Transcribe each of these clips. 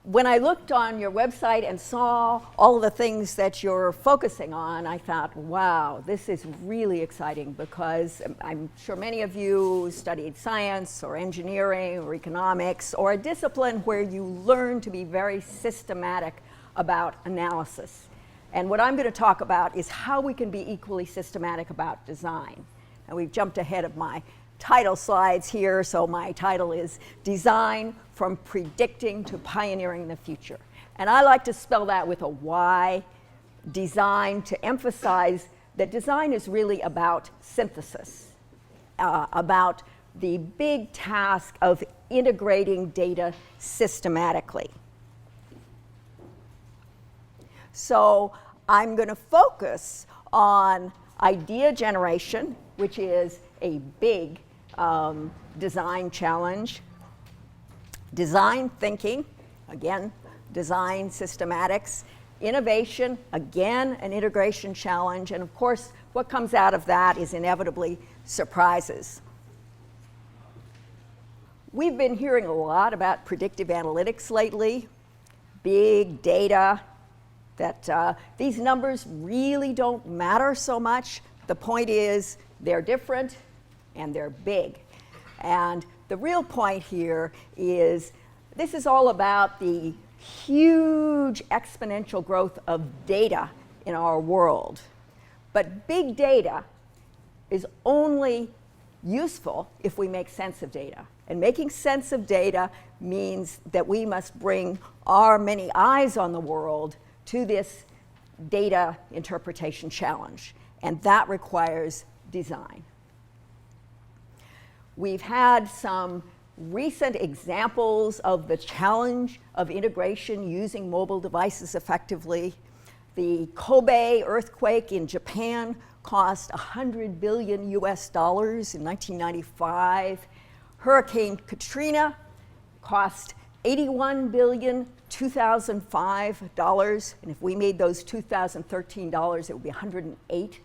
when I looked on your website and saw all of the things that you're focusing on, I thought, wow, this is really exciting, because I'm sure many of you studied science or engineering or economics or a discipline where you learn to be very systematic about analysis. And what I'm going to talk about is how we can be equally systematic about design. And we've jumped ahead of my title slides here, so my title is Design from Predicting to Pioneering the Future. And I like to spell that with a Y, design, to emphasize that design is really about synthesis, about the big task of integrating data systematically. So I'm going to focus on idea generation, which is a big design challenge. Design thinking, again, design systematics. Innovation, again, an integration challenge. And of course, what comes out of that is inevitably surprises. We've been hearing a lot about predictive analytics lately, big data, that these numbers really don't matter so much. The point is they're different and they're big. And the real point here is this is all about the huge exponential growth of data in our world. But big data is only useful if we make sense of data. And making sense of data means that we must bring our many eyes on the world to this data interpretation challenge. And that requires design. We've had some recent examples of the challenge of integration using mobile devices effectively. The Kobe earthquake in Japan cost $100 billion US in 1995. Hurricane Katrina cost $81 billion 2005 dollars, and if we made those 2013 dollars, it would be $108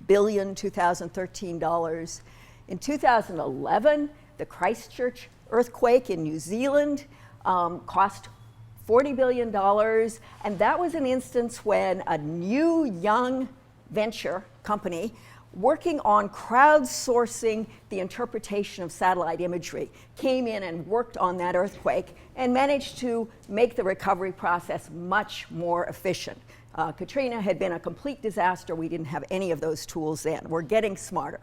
billion 2013 dollars. In 2011, the Christchurch earthquake in New Zealand cost $40 billion, and that was an instance when a new young venture company working on crowdsourcing the interpretation of satellite imagery came in and worked on that earthquake and managed to make the recovery process much more efficient. Katrina had been a complete disaster. We didn't have any of those tools then. We're getting smarter.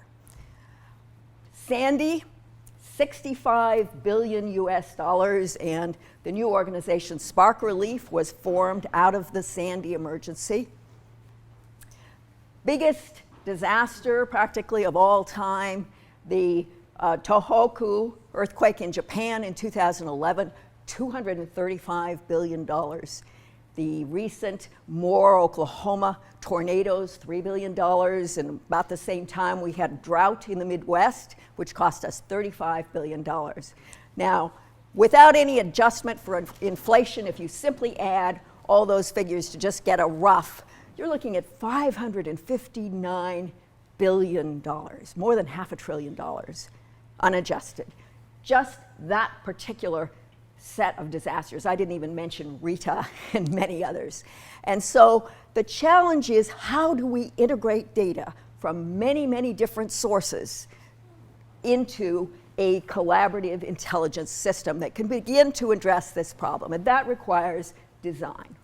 Sandy, $65 billion US, and the new organization Spark Relief was formed out of the Sandy emergency. Biggest disaster practically of all time, the Tohoku earthquake in Japan in 2011, $235 billion. The recent Moore, Oklahoma tornadoes, $3 billion, and about the same time we had drought in the Midwest, which cost us $35 billion. Now, without any adjustment for inflation, if you simply add all those figures to just get a rough, you're looking at $559 billion, more than $500 billion, unadjusted. Just that particular set of disasters. I didn't even mention Rita and many others. And so the challenge is, how do we integrate data from many, many different sources into a collaborative intelligence system that can begin to address this problem? And that requires design.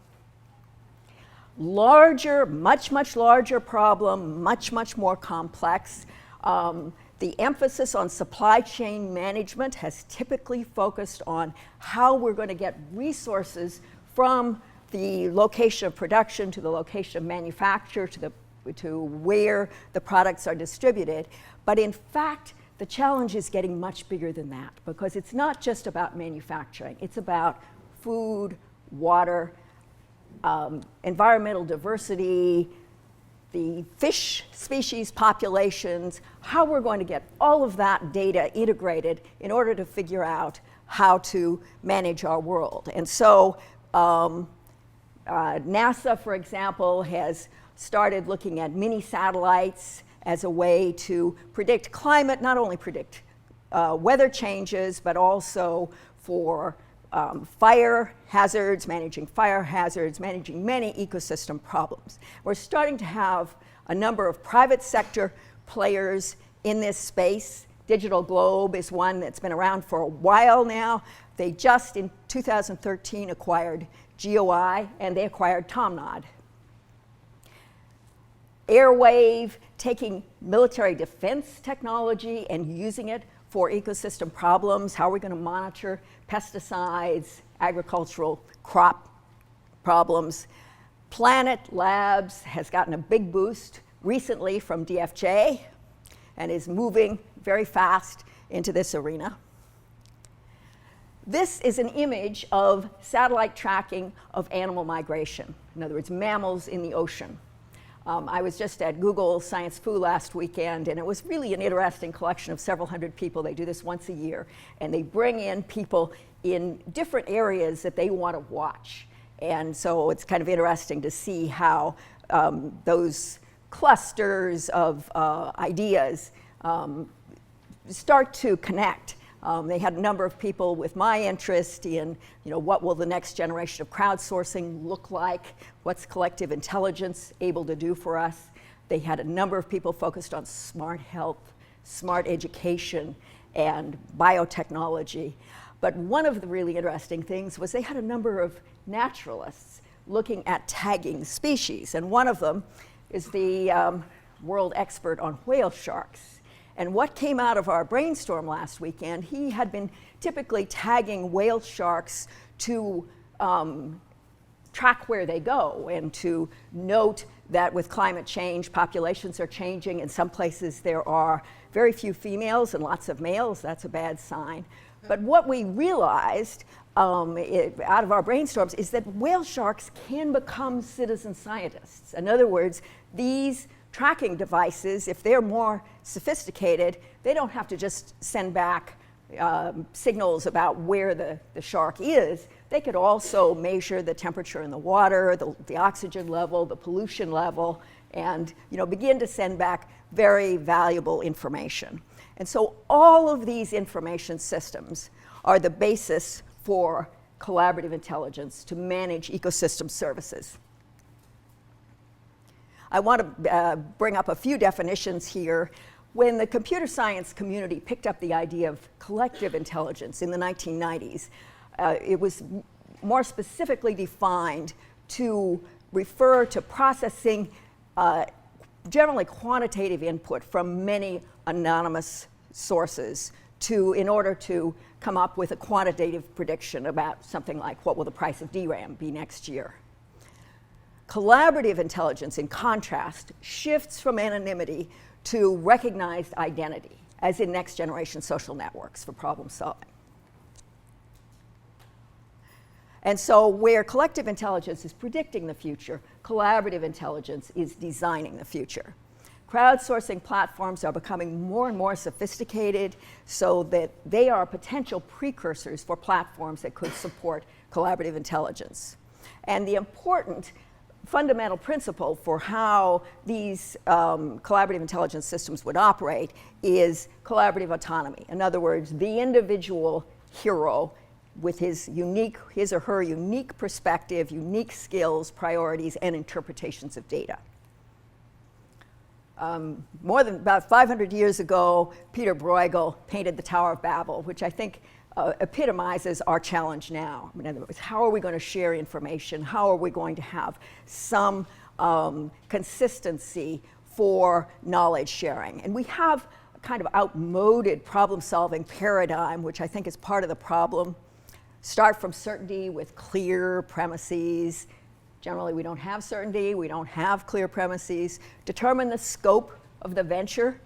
Larger, much, much larger problem, much, much more complex. The emphasis on supply chain management has typically focused on how we're going to get resources from the location of production to the location of manufacture to where the products are distributed. But in fact, the challenge is getting much bigger than that, because it's not just about manufacturing. It's about food, water, environmental diversity, the fish species populations, how we're going to get all of that data integrated in order to figure out how to manage our world. And so NASA, for example, has started looking at mini satellites as a way to predict climate, not only predict weather changes, but also for fire hazards, managing many ecosystem problems. We're starting to have a number of private sector players in this space. Digital Globe is one that's been around for a while now. They just in 2013 acquired GOI, and they acquired Tomnod. Airwave, taking military defense technology and using it for ecosystem problems. How are we going to monitor pesticides, agricultural crop problems? Planet Labs has gotten a big boost recently from DFJ and is moving very fast into this arena. This is an image of satellite tracking of animal migration. In other words, mammals in the ocean. I was just at Google Science Foo last weekend, and it was really an interesting collection of several hundred people. They do this once a year, and they bring in people in different areas that they want to watch. And so it's kind of interesting to see how those clusters of ideas start to connect. They had a number of people with my interest in, what will the next generation of crowdsourcing look like? What's collective intelligence able to do for us? They had a number of people focused on smart health, smart education, and biotechnology. But one of the really interesting things was they had a number of naturalists looking at tagging species. And one of them is the world expert on whale sharks. And what came out of our brainstorm last weekend, he had been typically tagging whale sharks to track where they go and to note that with climate change, populations are changing. In some places there are very few females and lots of males. That's a bad sign. But what we realized out of our brainstorms is that whale sharks can become citizen scientists. In other words, these tracking devices, if they're more sophisticated, they don't have to just send back signals about where the shark is. They could also measure the temperature in the water, the oxygen level, the pollution level, and begin to send back very valuable information. And so all of these information systems are the basis for collaborative intelligence to manage ecosystem services. I want to bring up a few definitions here. When the computer science community picked up the idea of collective intelligence in the 1990s, it was more specifically defined to refer to processing generally quantitative input from many anonymous sources in order to come up with a quantitative prediction about something like what will the price of DRAM be next year. Collaborative intelligence, in contrast, shifts from anonymity to recognized identity, as in next generation social networks for problem solving. And so where collective intelligence is predicting the future, collaborative intelligence is designing the future. Crowdsourcing platforms are becoming more and more sophisticated so that they are potential precursors for platforms that could support collaborative intelligence. And the important fundamental principle for how these collaborative intelligence systems would operate is collaborative autonomy. In other words, the individual hero with his or her unique perspective, unique skills, priorities, and interpretations of data. More than about 500 years ago, Peter Bruegel painted the Tower of Babel, which I think epitomizes our challenge now. In other words, how are we going to share information? How are we going to have some consistency for knowledge sharing? And we have a kind of outmoded problem-solving paradigm, which I think is part of the problem. Start from certainty with clear premises. Generally, we don't have certainty. We don't have clear premises. Determine the scope of the venture.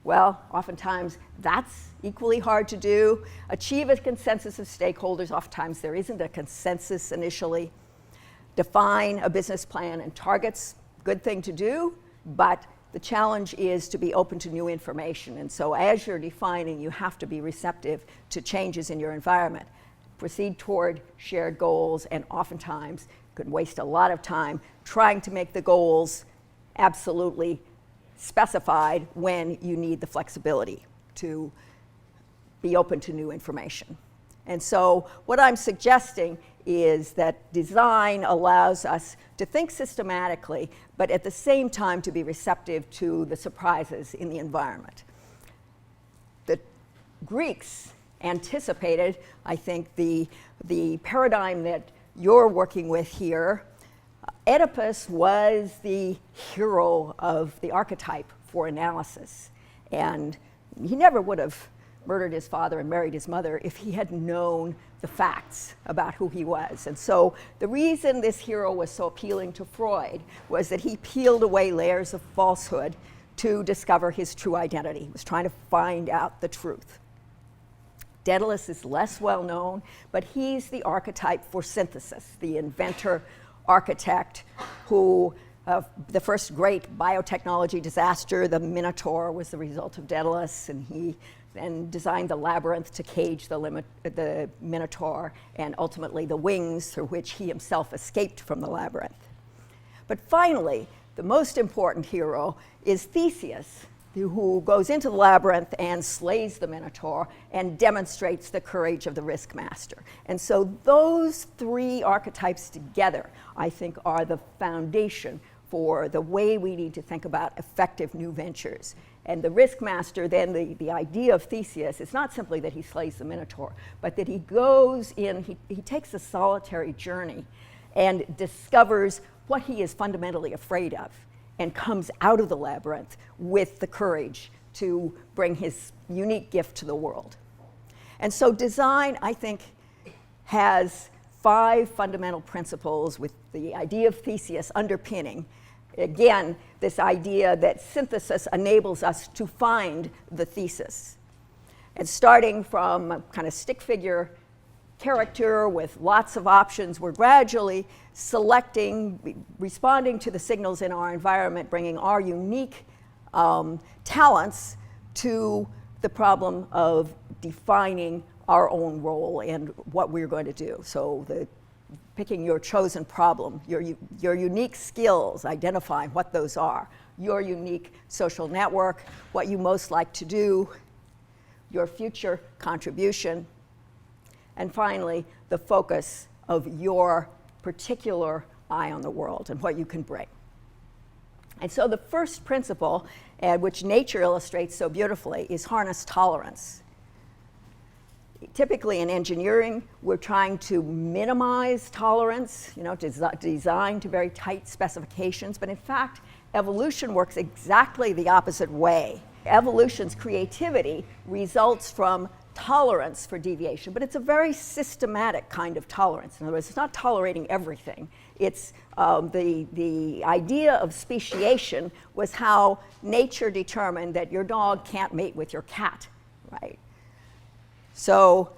Well, oftentimes that's equally hard to do. Achieve a consensus of stakeholders. Oftentimes there isn't a consensus initially. Define a business plan and targets. Good thing to do, but the challenge is to be open to new information. And so as you're defining, you have to be receptive to changes in your environment. Proceed toward shared goals, and oftentimes could waste a lot of time trying to make the goals absolutely specified when you need the flexibility to be open to new information. And so what I'm suggesting is that design allows us to think systematically, but at the same time to be receptive to the surprises in the environment. The Greeks anticipated, I think, the paradigm that you're working with here. Oedipus was the hero of the archetype for analysis, and he never would have murdered his father and married his mother if he had known the facts about who he was. And so the reason this hero was so appealing to Freud was that he peeled away layers of falsehood to discover his true identity. He was trying to find out the truth. Daedalus is less well known, but he's the archetype for synthesis, the inventor, architect who, the first great biotechnology disaster, the Minotaur, was the result of Daedalus, and he then designed the labyrinth to cage the Minotaur, and ultimately the wings through which he himself escaped from the labyrinth. But finally, the most important hero is Theseus, who goes into the labyrinth and slays the Minotaur and demonstrates the courage of the risk master. And so those three archetypes together, I think, are the foundation for the way we need to think about effective new ventures. And the risk master, then, the idea of Theseus is not simply that he slays the Minotaur, but that he goes in, he takes a solitary journey and discovers what he is fundamentally afraid of, and comes out of the labyrinth with the courage to bring his unique gift to the world. And so design, I think, has 5 fundamental principles with the idea of Theseus underpinning. Again, this idea that synthesis enables us to find the thesis. And starting from a kind of stick figure character with lots of options, we're gradually selecting, responding to the signals in our environment, bringing our unique talents to the problem of defining our own role and what we're going to do. So picking your chosen problem, your unique skills, identifying what those are, your unique social network, what you most like to do, your future contribution, and finally, the focus of your particular eye on the world and what you can bring. And so the first principle, which nature illustrates so beautifully, is harness tolerance. Typically in engineering, we're trying to minimize tolerance, design to very tight specifications, but in fact, evolution works exactly the opposite way. Evolution's creativity results from tolerance for deviation, but it's a very systematic kind of tolerance. In other words, it's not tolerating everything. It's the idea of speciation was how nature determined that your dog can't mate with your cat, right? So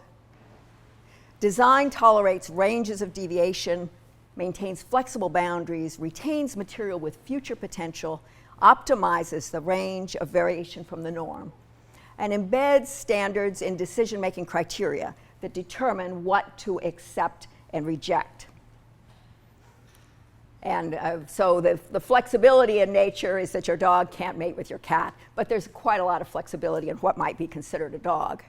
design tolerates ranges of deviation, maintains flexible boundaries, retains material with future potential, optimizes the range of variation from the norm, and embeds standards in decision-making criteria that determine what to accept and reject. And so the flexibility in nature is that your dog can't mate with your cat, but there's quite a lot of flexibility in what might be considered a dog.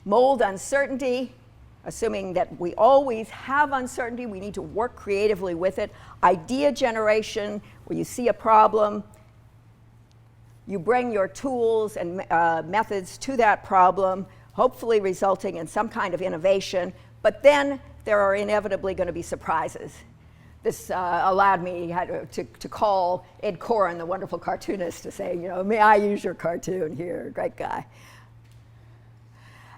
Mold uncertainty, assuming that we always have uncertainty, we need to work creatively with it. Idea generation, where you see a problem, you bring your tools and methods to that problem, hopefully resulting in some kind of innovation, but then there are inevitably going to be surprises. This allowed me to call Ed Koren, the wonderful cartoonist, to say, may I use your cartoon here, great guy.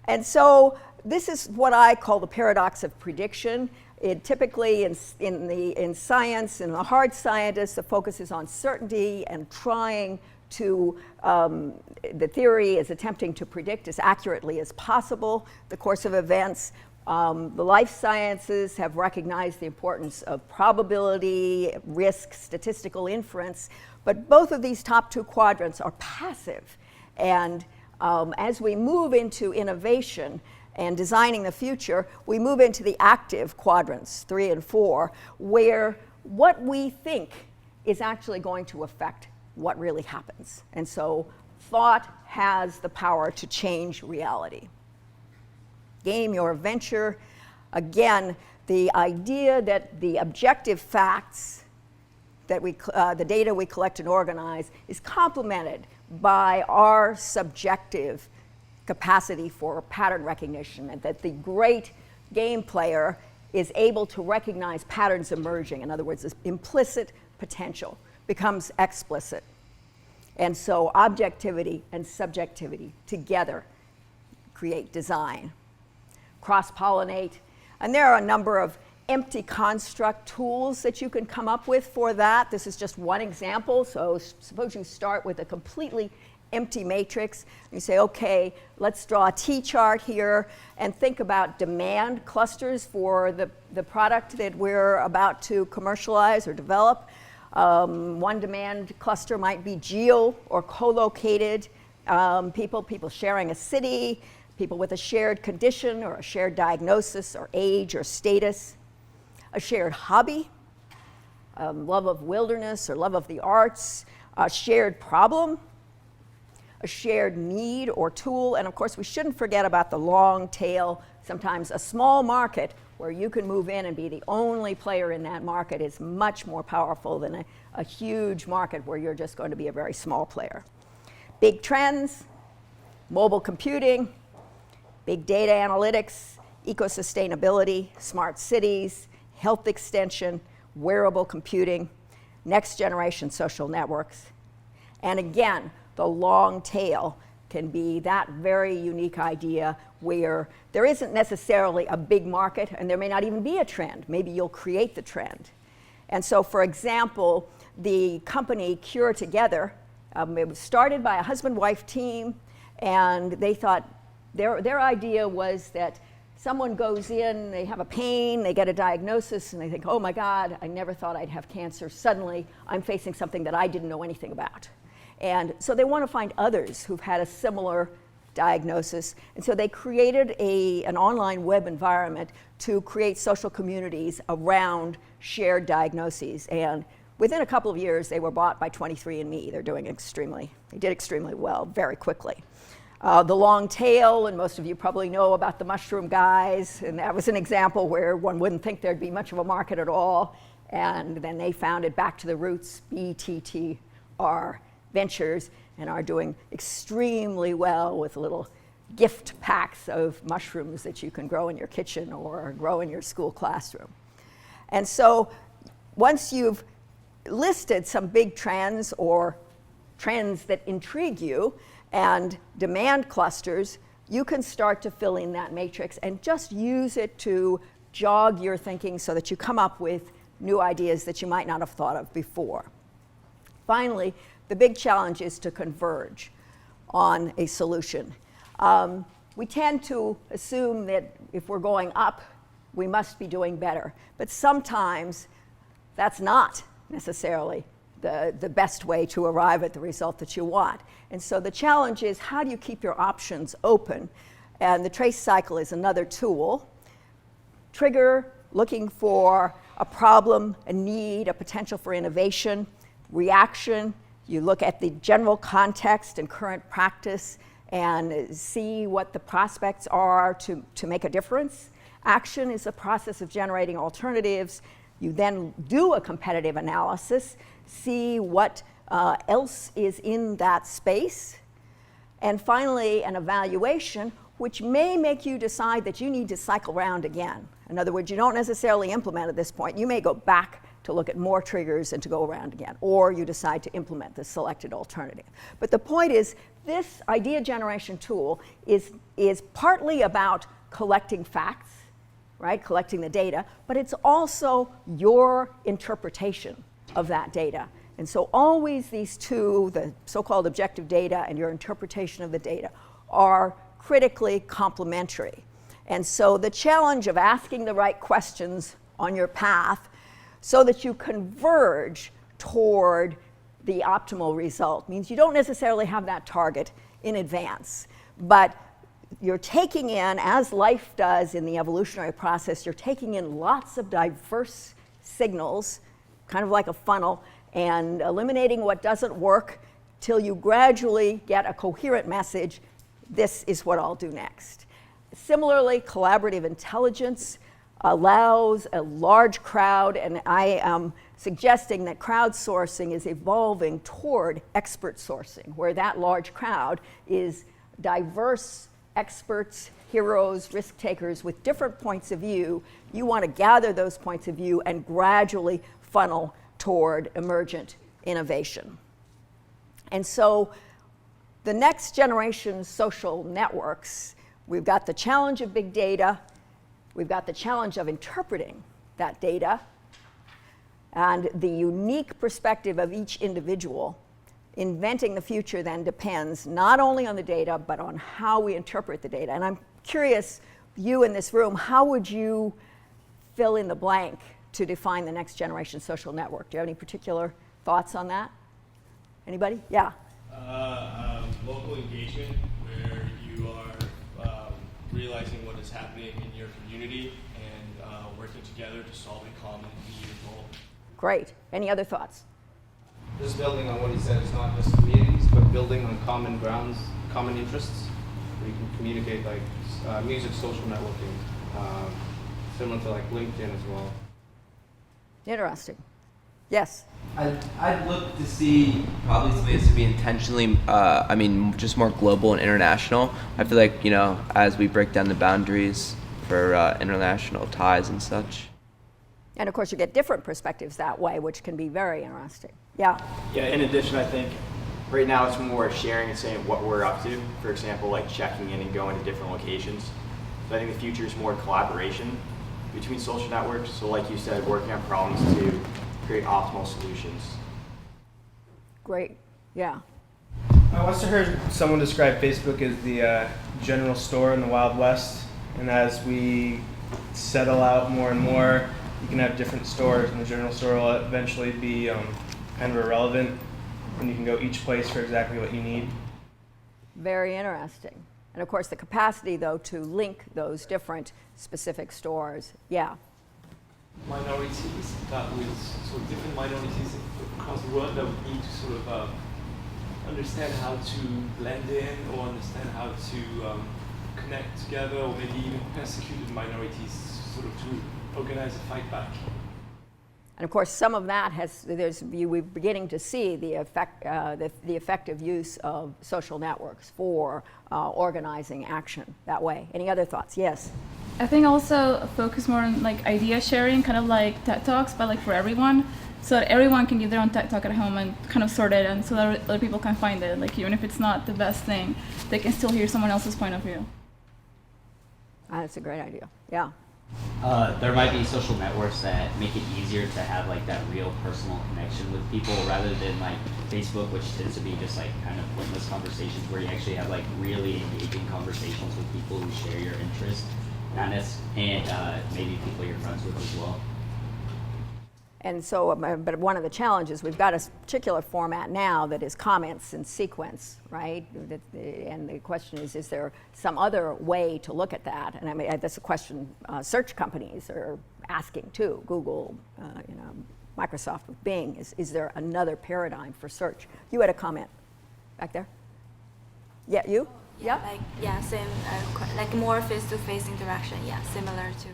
And so this is what I call the paradox of prediction. It typically in science, in the hard scientists, the focus is on certainty and trying to, the theory is attempting to predict as accurately as possible the course of events. The life sciences have recognized the importance of probability, risk, statistical inference, but both of these top 2 quadrants are passive. And as we move into innovation and designing the future, we move into the active quadrants, 3 and 4, where what we think is actually going to affect what really happens. And so thought has the power to change reality. Game your venture. Again, the idea that the objective facts that the data we collect and organize is complemented by our subjective capacity for pattern recognition, and that the great game player is able to recognize patterns emerging. In other words, this implicit potential becomes explicit. And so objectivity and subjectivity together create design. Cross-pollinate. And there are a number of empty construct tools that you can come up with for that. This is just one example. So suppose you start with a completely empty matrix. You say, okay, let's draw a T-chart here and think about demand clusters for the product that we're about to commercialize or develop. One demand cluster might be geo or co-located people sharing a city, people with a shared condition or a shared diagnosis or age or status, a shared hobby, love of wilderness or love of the arts, a shared problem, a shared need or tool, and of course we shouldn't forget about the long tail. Sometimes a small market where you can move in and be the only player in that market is much more powerful than a huge market where you're just going to be a very small player. Big trends, mobile computing, big data analytics, eco-sustainability, smart cities, health extension, wearable computing, next generation social networks. And again, the long tail can be that very unique idea where there isn't necessarily a big market and there may not even be a trend. Maybe you'll create the trend. And so, for example, the company Cure Together, it was started by a husband-wife team, and they thought their idea was that someone goes in, they have a pain, they get a diagnosis, and they think, oh my God, I never thought I'd have cancer. Suddenly, I'm facing something that I didn't know anything about. And so they want to find others who've had a similar diagnosis. And so they created an online web environment to create social communities around shared diagnoses. And within a couple of years, they were bought by 23andMe. They did extremely well very quickly. The long tail, and most of you probably know about the mushroom guys, and that was an example where one wouldn't think there'd be much of a market at all. And then they founded Back to the Roots, BTTR Ventures, and are doing extremely well with little gift packs of mushrooms that you can grow in your kitchen or grow in your school classroom. And so once you've listed some big trends or trends that intrigue you and demand clusters, you can start to fill in that matrix and just use it to jog your thinking so that you come up with new ideas that you might not have thought of before. Finally, the big challenge is to converge on a solution. We tend to assume that if we're going up, we must be doing better. But sometimes that's not necessarily the best way to arrive at the result that you want. And so the challenge is, how do you keep your options open? And the trace cycle is another tool. Trigger, looking for a problem, a need, a potential for innovation. Reaction, you look at the general context and current practice and see what the prospects are to make a difference. Action is a process of generating alternatives. You then do a competitive analysis, see what else is in that space. And finally, an evaluation, which may make you decide that you need to cycle around again. In other words, you don't necessarily implement at this point. You may go back to look at more triggers and to go around again, or you decide to implement the selected alternative. But the point is, this idea generation tool is partly about collecting facts, right, collecting the data, but it's also your interpretation of that data. And so always these two, the so-called objective data and your interpretation of the data, are critically complementary. And so the challenge of asking the right questions on your path so that you converge toward the optimal result means you don't necessarily have that target in advance, but you're taking in, as life does in the evolutionary process, you're taking in lots of diverse signals, kind of like a funnel, and eliminating what doesn't work till you gradually get a coherent message, this is what I'll do next. Similarly, collaborative intelligence allows a large crowd, and I am suggesting that crowdsourcing is evolving toward expert sourcing, where that large crowd is diverse experts, heroes, risk takers with different points of view. You want to gather those points of view and gradually funnel toward emergent innovation. And so the next generation social networks, we've got the challenge of big data, we've got the challenge of interpreting that data, and the unique perspective of each individual. Inventing the future then depends not only on the data, but on how we interpret the data. And I'm curious, you in this room, how would you fill in the blank to define the next generation social network? Do you have any particular thoughts on that? Anybody? Yeah. Local engagement, where you are realizing what is happening in your community and working together to solve a common immediate goal. Great. Any other thoughts? Just building on what he said, it's not just communities, but building on common grounds, common interests, where you can communicate, like music, social networking, similar to like LinkedIn as well. Interesting. Yes? I'd look to see probably something that's to be intentionally, just more global and international. I feel like, as we break down the boundaries for international ties and such. And of course, you get different perspectives that way, which can be very interesting. Yeah? Yeah, in addition, I think right now it's more sharing and saying what we're up to. For example, like checking in and going to different locations. So I think the future is more collaboration between social networks. So like you said, working on problems to create optimal solutions. Great. Yeah. I once heard someone describe Facebook as the general store in the Wild West. And as we settle out more and more, you can have different stores, and the general store will eventually be kind of irrelevant, and you can go each place for exactly what you need. Very interesting. And of course, the capacity, though, to link those different specific stores. Yeah. Minorities that with sort of different minorities across the world that would need to sort of understand how to blend in or understand how to connect together, or maybe even persecuted minorities sort of to organize a fight back. And of course, some of that we're beginning to see the effective use of social networks for organizing action that way. Any other thoughts? Yes. I think also focus more on like idea sharing, kind of like TED Talks, but like for everyone, so that everyone can give their own TED Talk at home and kind of sort it, and so that other people can find it. Like even if it's not the best thing, they can still hear someone else's point of view. That's a great idea. Yeah. There might be social networks that make it easier to have like that real personal connection with people, rather than like Facebook, which tends to be just like kind of pointless conversations where you actually have like really engaging conversations with people who share your interests, and maybe people you're friends with as well. And so, but one of the challenges, we've got a particular format now that is comments and sequence, right? And the question is there some other way to look at that? And I mean, that's a question search companies are asking too. Google, Microsoft with Bing, is there another paradigm for search? You had a comment back there? Yeah, you? Yeah? Same, like more face-to-face interaction, similar to.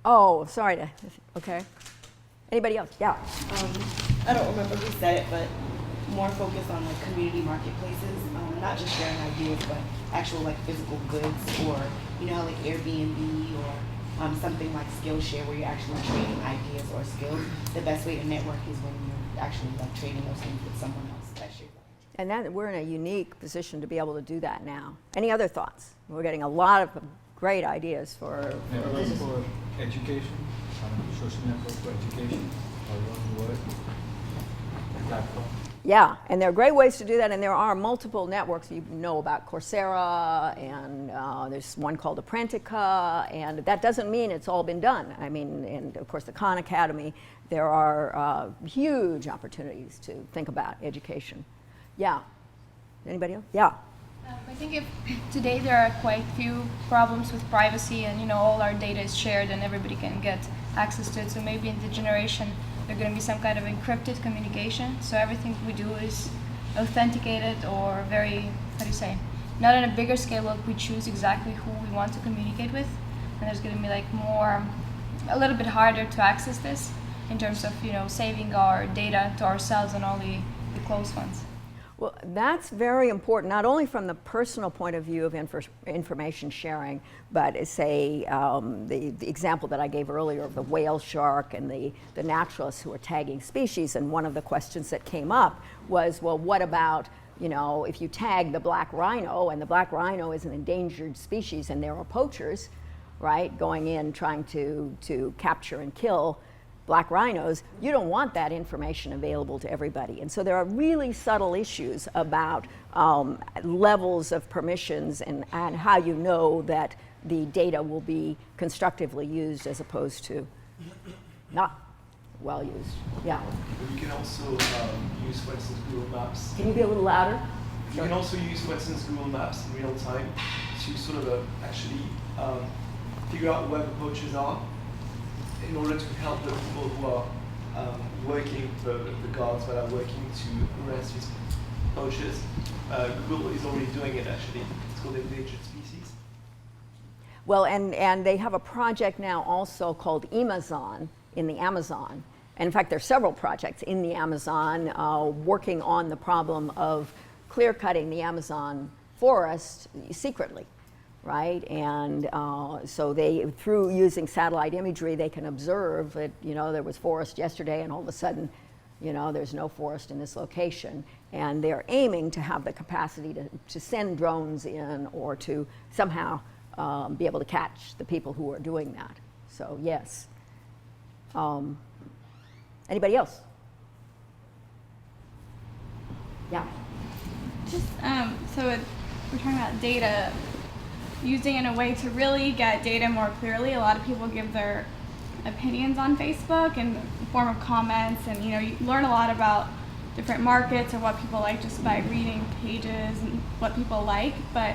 Oh, sorry okay. Anybody else? Yeah. I don't remember who said it, but more focused on like community marketplaces, not just sharing ideas, but actual like physical goods, or how like Airbnb or something like Skillshare where you're actually trading ideas or skills. The best way to network is when you're actually like trading those things with someone else. That's your. And that we're in a unique position to be able to do that now. Any other thoughts? We're getting a lot of great ideas for education. Social network for education, around the world, platform. Yeah, and there are great ways to do that, and there are multiple networks. You know about Coursera, and there's one called Apprentica, and that doesn't mean it's all been done. I mean, and of course the Khan Academy, there are huge opportunities to think about education. Yeah, anybody else? Yeah. I think today there are quite few problems with privacy, and all our data is shared and everybody can get access to it. So maybe in the generation there's going to be some kind of encrypted communication. So everything we do is authenticated or very, how do you say, not on a bigger scale, like we choose exactly who we want to communicate with, and there's going to be like more, a little bit harder to access this in terms of, you know, saving our data to ourselves and only the close ones. Well, that's very important, not only from the personal point of view of information sharing, but say the example that I gave earlier of the whale shark and the naturalists who are tagging species. And one of the questions that came up was, well, what about, you know, if you tag the black rhino, and the black rhino is an endangered species and there are poachers, right, going in trying to capture and kill black rhinos, you don't want that information available to everybody. And so there are really subtle issues about levels of permissions and how you know that the data will be constructively used as opposed to not well used. Yeah. But you can also use, for instance, Google Maps. Can you be a little louder? You can also use, for instance, Google Maps in real time to sort of actually figure out where the poachers are, in order to help the people who are working, the guards that are working to arrest these poachers. Google is already doing it, actually. It's called endangered species. Well, and they have a project now also called Amazon in the Amazon. And in fact, there are several projects in the Amazon working on the problem of clear-cutting the Amazon forest secretly. Right, and so they, through using satellite imagery, they can observe that, you know, there was forest yesterday and all of a sudden, you know, there's no forest in this location. And they're aiming to have the capacity to send drones in or to somehow be able to catch the people who are doing that. So yes. Anybody else? Yeah. Just, so we're talking about data, using in a way to really get data more clearly. A lot of people give their opinions on Facebook in the form of comments, and you know, you learn a lot about different markets or what people like just by reading pages and what people like. But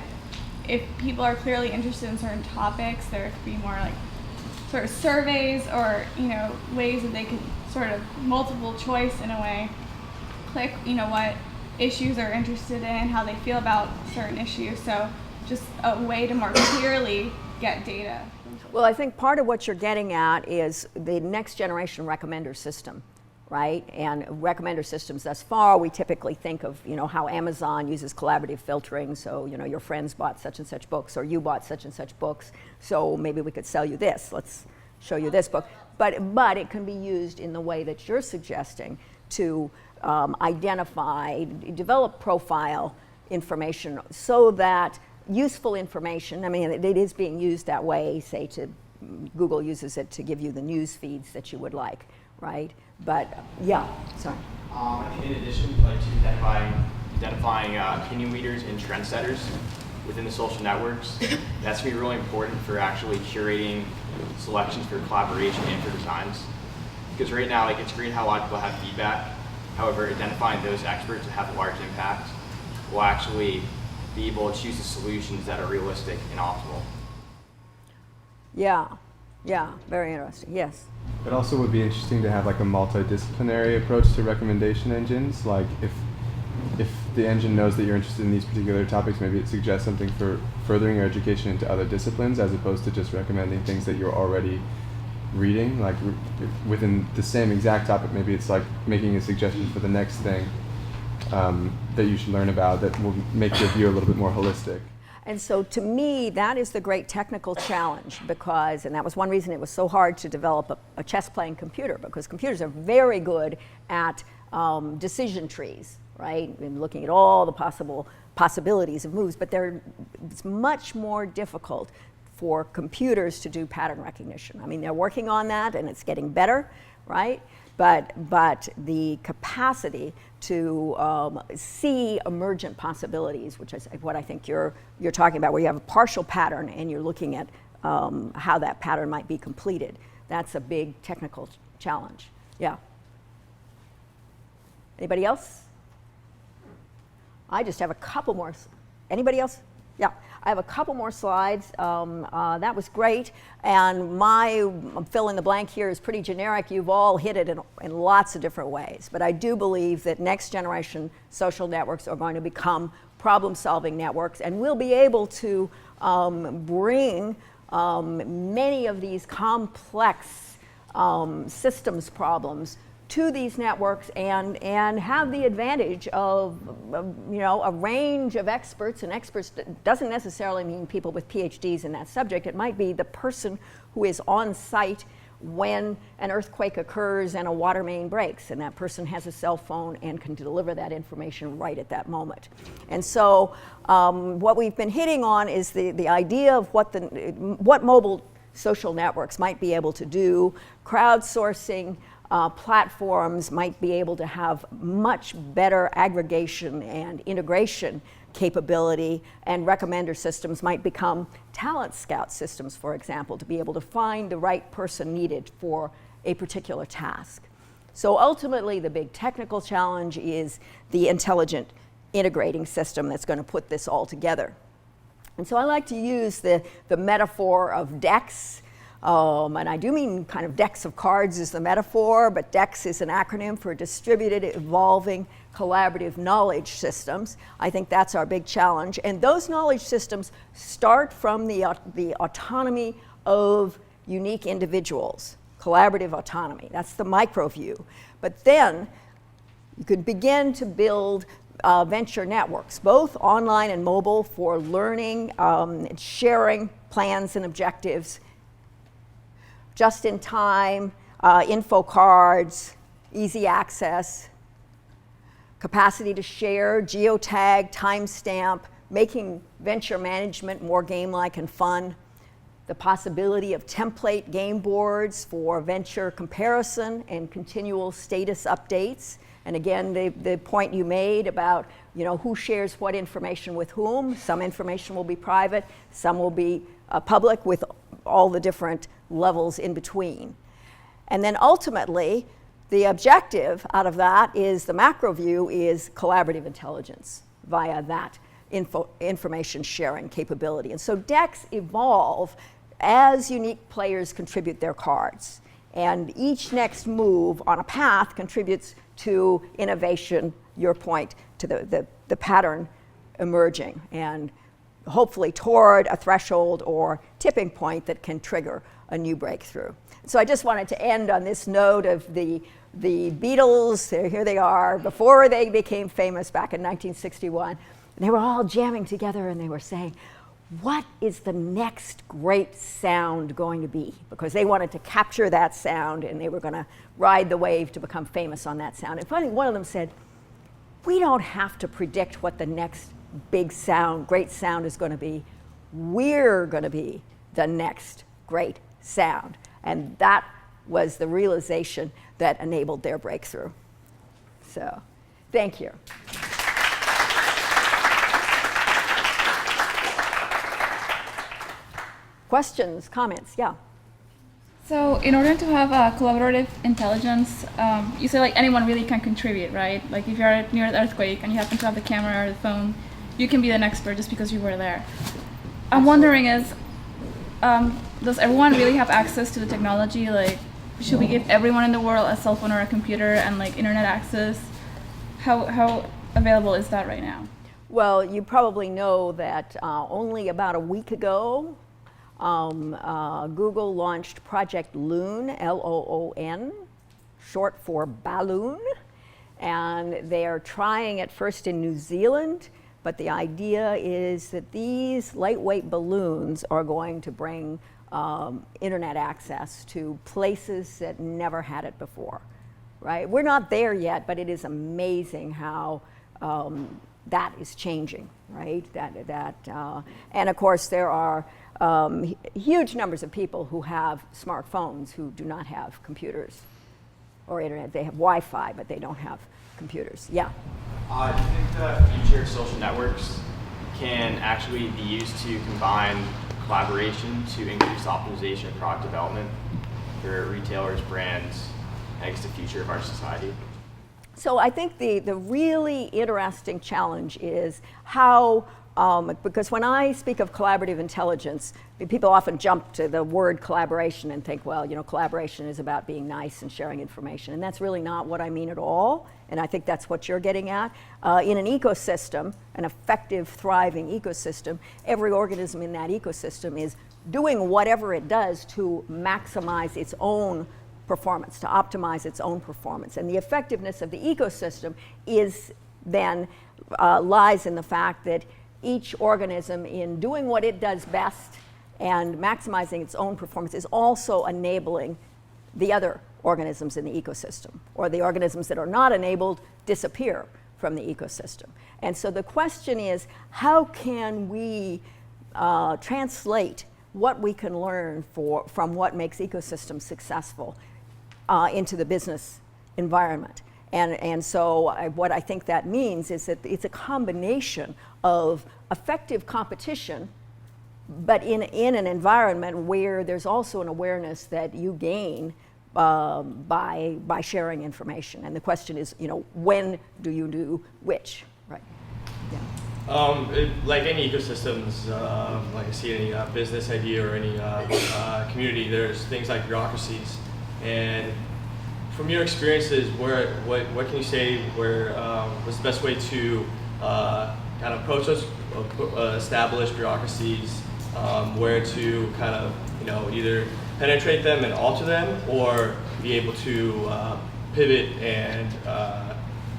if people are clearly interested in certain topics, there could be more like sort of surveys or, you know, ways that they could sort of multiple choice in a way, click, you know, what issues they're interested in, how they feel about certain issues. So just a way to more clearly get data. Well, I think part of what you're getting at is the next generation recommender system, right? And recommender systems thus far, we typically think of, you know, how Amazon uses collaborative filtering. So, you know, your friends bought such and such books, or you bought such and such books. So maybe we could sell you this. Let's show you this book. But it can be used in the way that you're suggesting to identify, develop profile information so that useful information, I mean, it is being used that way, say Google uses it to give you the news feeds that you would like, right? But yeah, sorry. I think in addition, like to identifying opinion leaders and trendsetters within the social networks, that's going to be really important for actually curating selections for collaboration and for designs. Because right now, like, it's great how a lot of people have feedback. However, identifying those experts that have a large impact will actually be able to choose the solutions that are realistic and optimal. Yeah, very interesting, yes. It also would be interesting to have like a multidisciplinary approach to recommendation engines. Like if the engine knows that you're interested in these particular topics, maybe it suggests something for furthering your education into other disciplines as opposed to just recommending things that you're already reading. Like within the same exact topic, maybe it's like making a suggestion for the next thing that you should learn about that will make your view a little bit more holistic. And so to me, that is the great technical challenge because, and that was one reason it was so hard to develop a chess-playing computer, because computers are very good at decision trees, right? And looking at all the possibilities of moves, but it's much more difficult for computers to do pattern recognition. I mean, they're working on that and it's getting better, right? But the capacity to see emergent possibilities, which is what I think you're talking about, where you have a partial pattern and you're looking at how that pattern might be completed. That's a big technical challenge. Yeah. Anybody else? I just have a couple more. Anybody else? Yeah. I have a couple more slides. That was great. And my fill in the blank here is pretty generic. You've all hit it in lots of different ways. But I do believe that next generation social networks are going to become problem-solving networks, and we'll be able to bring many of these complex systems problems to these networks and have the advantage of a range of experts, and experts doesn't necessarily mean people with PhDs in that subject. It might be the person who is on site when an earthquake occurs and a water main breaks, and that person has a cell phone and can deliver that information right at that moment. And so what we've been hitting on is the idea of what mobile social networks might be able to do. Crowdsourcing platforms might be able to have much better aggregation and integration capability, and recommender systems might become talent scout systems, for example, to be able to find the right person needed for a particular task. So ultimately, the big technical challenge is the intelligent integrating system that's going to put this all together. And so I like to use the metaphor of decks. And I do mean kind of decks of cards is the metaphor, but DEX is an acronym for Distributed Evolving Collaborative Knowledge Systems. I think that's our big challenge. And those knowledge systems start from the autonomy of unique individuals, collaborative autonomy. That's the micro view. But then you could begin to build venture networks, both online and mobile, for learning, sharing plans and objectives, just in time, info cards, easy access, capacity to share, geotag, timestamp, making venture management more game-like and fun, the possibility of template game boards for venture comparison and continual status updates. And again, the point you made about who shares what information with whom. Some information will be private, some will be public, with all the different levels in between. And then ultimately, the objective out of that is the macro view is collaborative intelligence via that information sharing capability. And so decks evolve as unique players contribute their cards. And each next move on a path contributes to innovation, your point, to the pattern emerging, and hopefully toward a threshold or tipping point that can trigger a new breakthrough. So I just wanted to end on this note of the Beatles. Here they are, before they became famous back in 1961. And they were all jamming together and they were saying, what is the next great sound going to be? Because they wanted to capture that sound and they were going to ride the wave to become famous on that sound. And finally, one of them said, we don't have to predict what the next big sound, great sound is going to be. We're going to be the next great sound. And that was the realization that enabled their breakthrough. So, thank you. Questions, comments? Yeah. So in order to have a collaborative intelligence, you say like anyone really can contribute, right? Like if you're near an earthquake and you happen to have the camera or the phone, you can be an expert just because you were there. I'm wondering is, does everyone really have access to the technology? Like, should we give everyone in the world a cell phone or a computer and like internet access? How available is that right now? Well, you probably know that only about a week ago, Google launched Project Loon, L-O-O-N, short for balloon, and they are trying it first in New Zealand, but the idea is that these lightweight balloons are going to bring internet access to places that never had it before, right? We're not there yet, but it is amazing how that is changing, right? And of course there are huge numbers of people who have smartphones who do not have computers or internet. They have Wi-Fi, but they don't have computers. Yeah. Do you think the future social networks can actually be used to combine collaboration to increase optimization of product development for retailers, brands, and I guess the future of our society? So I think the really interesting challenge is how Because when I speak of collaborative intelligence, people often jump to the word collaboration and think, well, collaboration is about being nice and sharing information. And that's really not what I mean at all. And I think that's what you're getting at. In an ecosystem, an effective, thriving ecosystem, every organism in that ecosystem is doing whatever it does to maximize its own performance, to optimize its own performance. And the effectiveness of the ecosystem is then lies in the fact that each organism, in doing what it does best and maximizing its own performance, is also enabling the other organisms in the ecosystem, or the organisms that are not enabled disappear from the ecosystem. And so the question is, how can we translate what we can learn from what makes ecosystems successful into the business environment? And so what I think that means is that it's a combination of effective competition, but in an environment where there's also an awareness that you gain by sharing information. And the question is, when do you do which, right? Yeah. Like any ecosystems, like I see any business idea or any community, there's things like bureaucracies. And from your experiences, what can you say what's the best way to kind of approach those established bureaucracies, where to kind of either penetrate them and alter them, or be able to pivot and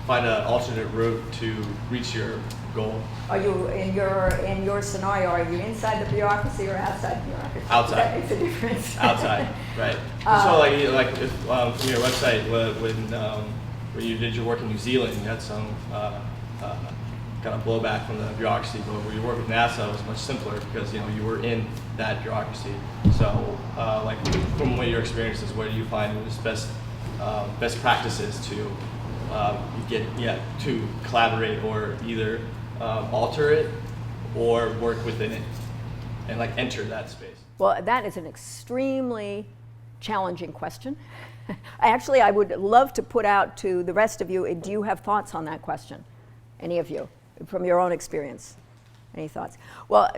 find an alternate route to reach your goal? Are you in your scenario? Are you inside the bureaucracy or outside the bureaucracy? Outside. That makes a difference. Outside, right? So like if from your website, when you did your work in New Zealand, you had some kind of blowback from the bureaucracy, but where you work with NASA, it was much simpler because you were in that bureaucracy. So like from what your experiences, where do you find is best practices to to collaborate, or either alter it or work within it and like enter that space? Well, that is an extremely challenging question. Actually, I would love to put out to the rest of you, do you have thoughts on that question? Any of you, from your own experience? Any thoughts? Well,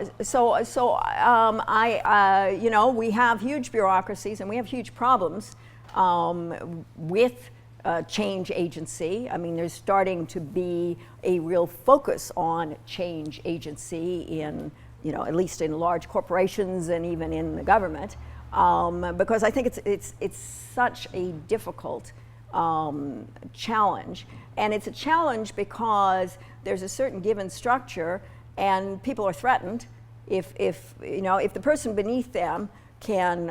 we have huge bureaucracies and we have huge problems with change agency. I mean, there's starting to be a real focus on change agency in, at least in large corporations and even in the government, because I think it's such a difficult challenge. And it's a challenge because there's a certain given structure and people are threatened if the person beneath them can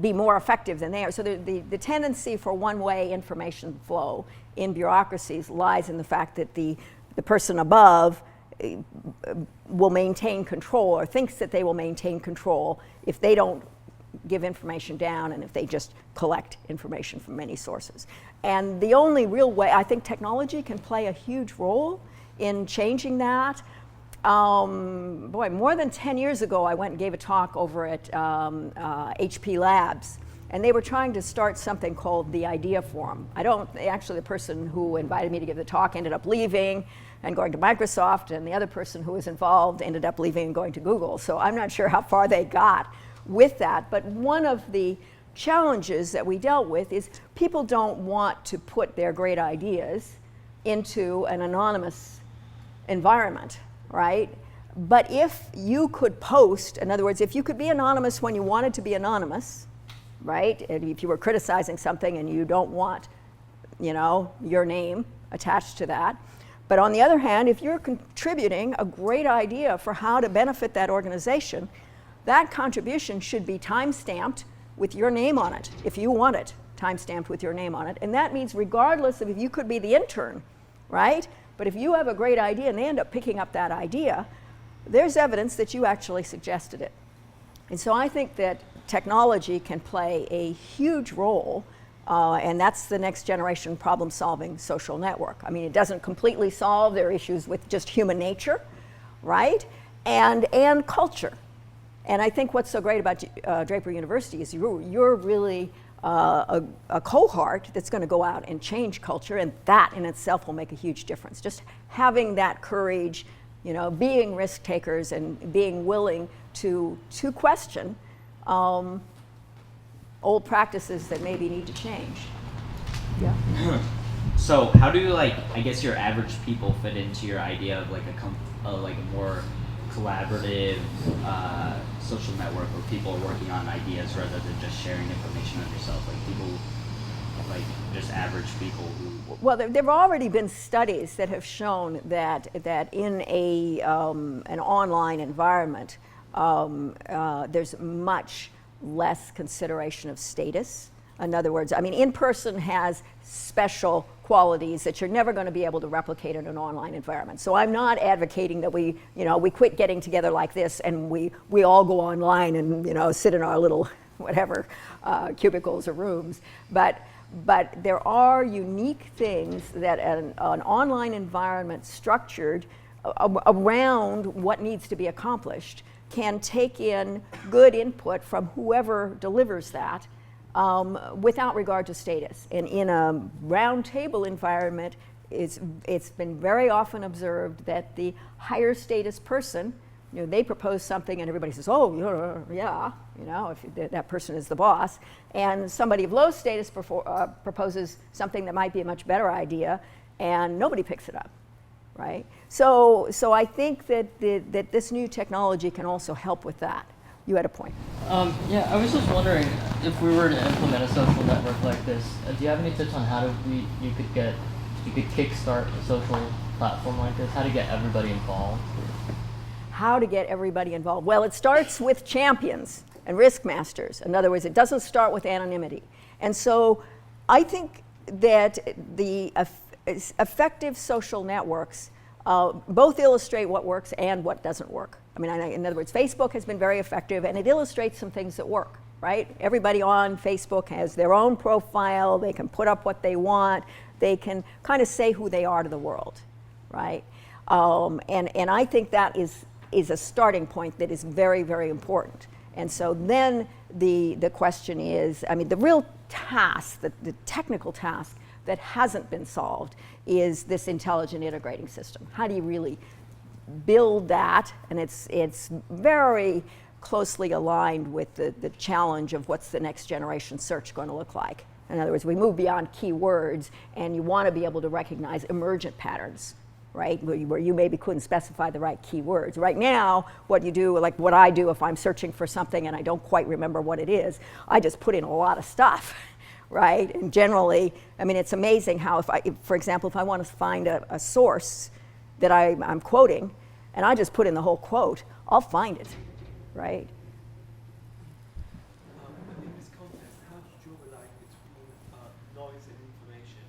be more effective than they are. So the tendency for one-way information flow in bureaucracies lies in the fact that the person above will maintain control, or thinks that they will maintain control if they don't give information down and if they just collect information from many sources. And the only real way, I think technology can play a huge role in changing that. More than 10 years ago, I went and gave a talk over at HP Labs, and they were trying to start something called the Idea Forum. Actually the person who invited me to give the talk ended up leaving and going to Microsoft, and the other person who was involved ended up leaving and going to Google. So I'm not sure how far they got with that, but one of the challenges that we dealt with is people don't want to put their great ideas into an anonymous environment, right? But if you could post, in other words, if you could be anonymous when you wanted to be anonymous, right? And if you were criticizing something and you don't want, your name attached to that. But on the other hand, if you're contributing a great idea for how to benefit that organization, that contribution should be time-stamped with your name on it, if you want it time-stamped with your name on it. And that means regardless of if you could be the intern, right? But if you have a great idea and they end up picking up that idea, there's evidence that you actually suggested it. And so I think that technology can play a huge role, and that's the next generation problem-solving social network. I mean, it doesn't completely solve their issues with just human nature, right? And culture. And I think what's so great about Draper University is you're really a cohort that's going to go out and change culture, and that in itself will make a huge difference. Just having that courage being risk takers and being willing to question old practices that maybe need to change. Yeah. So how do I guess your average people fit into your idea of like a more collaborative social network where people are working on ideas rather than just sharing information on yourself, like people, like just average people who. Well, there have already been studies that have shown that in an online environment, there's much less consideration of status. In other words, in-person has special qualities that you're never going to be able to replicate in an online environment. So I'm not advocating that we quit getting together like this and we all go online and sit in our little whatever cubicles or rooms. But there are unique things that an online environment structured around what needs to be accomplished can take in good input from whoever delivers that without regard to status. And in a round table environment, it's been very often observed that the higher status person, they propose something and everybody says, oh, yeah, if that person is the boss. And somebody of low status proposes something that might be a much better idea and nobody picks it up, right? So I think that this new technology can also help with that. You had a point. Yeah, I was just wondering if we were to implement a social network like this, do you have any tips on how you could kickstart a social platform like this? How to get everybody involved? How to get everybody involved? Well, it starts with champions and risk masters. In other words, it doesn't start with anonymity. And so I think that the effective social networks both illustrate what works and what doesn't work. In other words, Facebook has been very effective and it illustrates some things that work, right? Everybody on Facebook has their own profile, they can put up what they want, they can kind of say who they are to the world, right? And I think that is a starting point that is very, very important. And so then the question is, the real task, the technical task that hasn't been solved is this intelligent integrating system. How do you really build that? And it's very closely aligned with the challenge of what's the next generation search going to look like. In other words, we move beyond keywords and you want to be able to recognize emergent patterns, right? Where you maybe couldn't specify the right keywords. Right now, what you do, like what I do if I'm searching for something and I don't quite remember what it is, I just put in a lot of stuff. Right? And generally, it's amazing how for example, if I want to find a source that I'm quoting, and I just put in the whole quote, I'll find it, right? In this context, how do you draw the line between noise and information?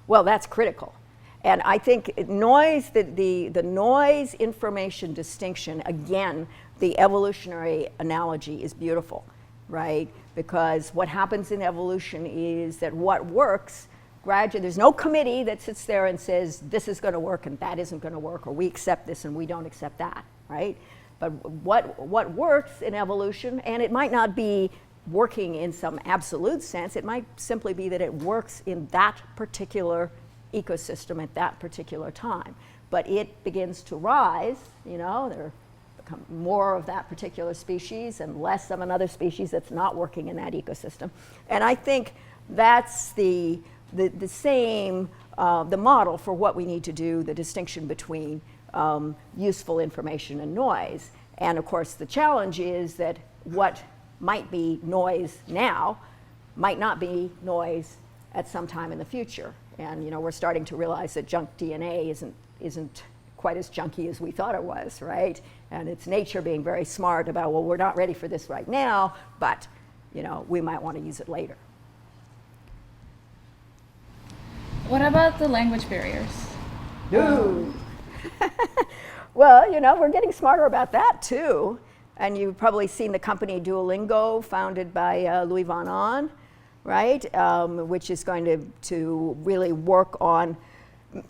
Well, that's critical. And I think noise, the noise information distinction, again, the evolutionary analogy is beautiful, right? Because what happens in evolution is that what works gradually, there's no committee that sits there and says this is going to work and that isn't going to work, or we accept this and we don't accept that, right? But what works in evolution, and it might not be working in some absolute sense, it might simply be that it works in that particular ecosystem at that particular time. But it begins to rise, there become more of that particular species and less of another species that's not working in that ecosystem. And I think that's the same, the model for what we need to do, the distinction between useful information and noise. And of course, the challenge is that what might be noise now might not be noise at some time in the future. And we're starting to realize that junk DNA isn't quite as junky as we thought it was, right? And it's nature being very smart about, well, we're not ready for this right now, but we might want to use it later. What about the language barriers? Ooh. Well, we're getting smarter about that too. And you've probably seen the company Duolingo, founded by Louis Van Ahn, right? Which is going to really work on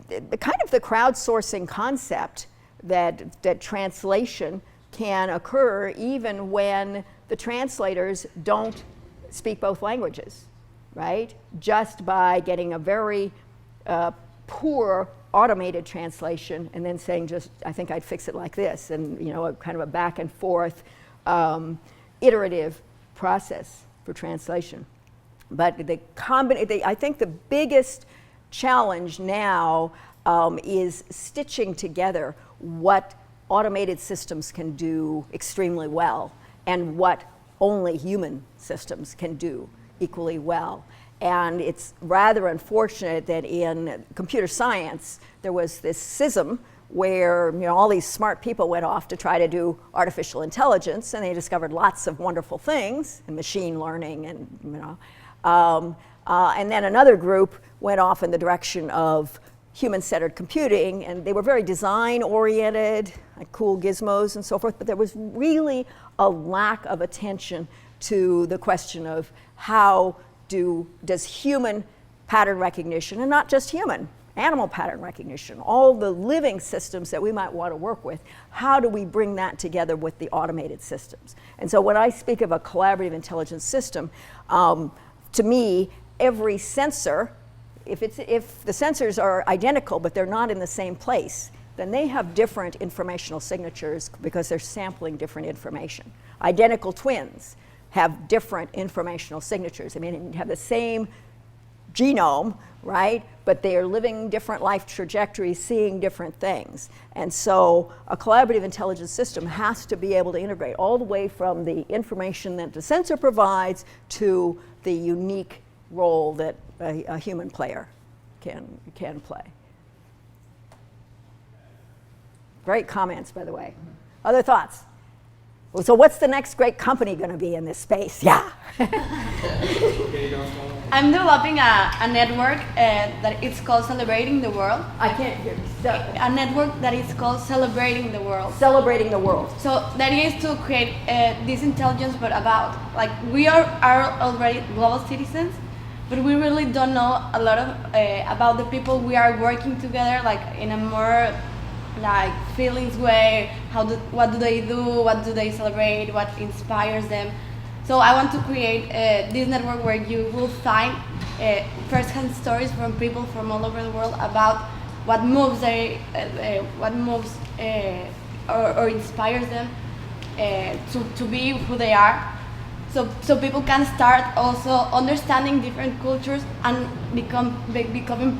the kind of the crowdsourcing concept that translation can occur even when the translators don't speak both languages, right? Just by getting a very poor automated translation and then saying just, I think I'd fix it like this, and a kind of a back and forth iterative process for translation. But I think the biggest challenge now is stitching together what automated systems can do extremely well and what only human systems can do equally well. And it's rather unfortunate that in computer science, there was this schism where all these smart people went off to try to do artificial intelligence, and they discovered lots of wonderful things, and machine learning, and and then another group went off in the direction of human-centered computing, and they were very design-oriented, like cool gizmos and so forth, but there was really a lack of attention to the question of how does human pattern recognition, and not just human, animal pattern recognition, all the living systems that we might want to work with, how do we bring that together with the automated systems? And so when I speak of a collaborative intelligence system, to me, every sensor, if the sensors are identical but they're not in the same place, then they have different informational signatures because they're sampling different information. Identical twins have different informational signatures. I mean, you have the same genome, right? But they are living different life trajectories, seeing different things. And so a collaborative intelligence system has to be able to integrate all the way from the information that the sensor provides to the unique role that a human player can play. Great comments, by the way. Other thoughts? Well, so what's the next great company going to be in this space? Yeah. I'm developing a network that it's called Celebrating the World. I can't hear you. A network that is called Celebrating the World. Celebrating the World. So the idea is to create this intelligence, but about, like, we are already global citizens, but we really don't know a lot of about the people we are working together, like in a more like feelings way. What do they do? What do they celebrate? What inspires them? So I want to create this network where you will find first-hand stories from people from all over the world about what moves or inspires them to be who they are. So people can start also understanding different cultures and becoming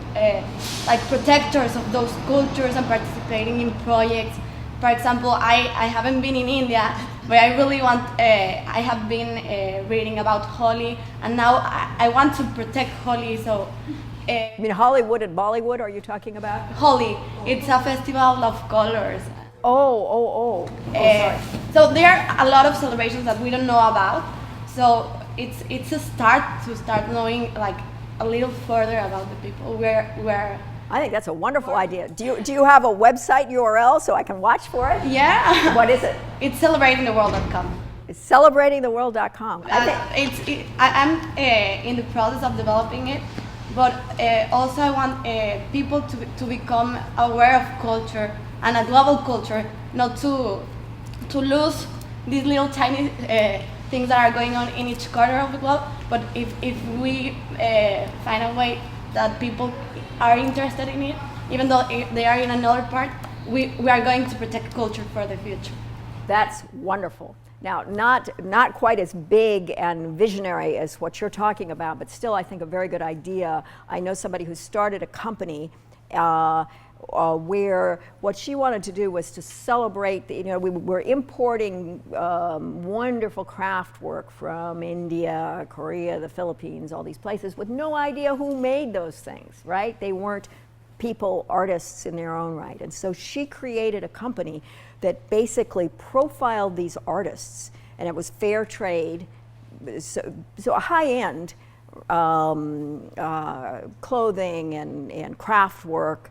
like protectors of those cultures and participating in projects. For example, I haven't been in India, but I really want. I have been reading about Holi, and now I want to protect Holi. So. You mean Hollywood and Bollywood? Are you talking about? Holi. It's a festival of colors. Oh, sorry. So there are a lot of celebrations that we don't know about. So it's a start to start knowing like a little further about the people where. I think that's a wonderful idea. Do you have a website URL so I can watch for it? Yeah. What is it? It's celebratingtheworld.com. It's celebratingtheworld.com. I'm in the process of developing it, but also I want people to become aware of culture and a global culture, not to lose these little tiny things that are going on in each corner of the globe. But if we find a way that people are interested in it, even though they are in another part, we are going to protect culture for the future. That's wonderful. Now, not quite as big and visionary as what you're talking about, but still I think a very good idea. I know somebody who started a company where what she wanted to do was to celebrate, we were importing wonderful craft work from India, Korea, the Philippines, all these places with no idea who made those things, right? They weren't people, artists in their own right. And so she created a company that basically profiled these artists, and it was fair trade, so a high-end clothing and craft work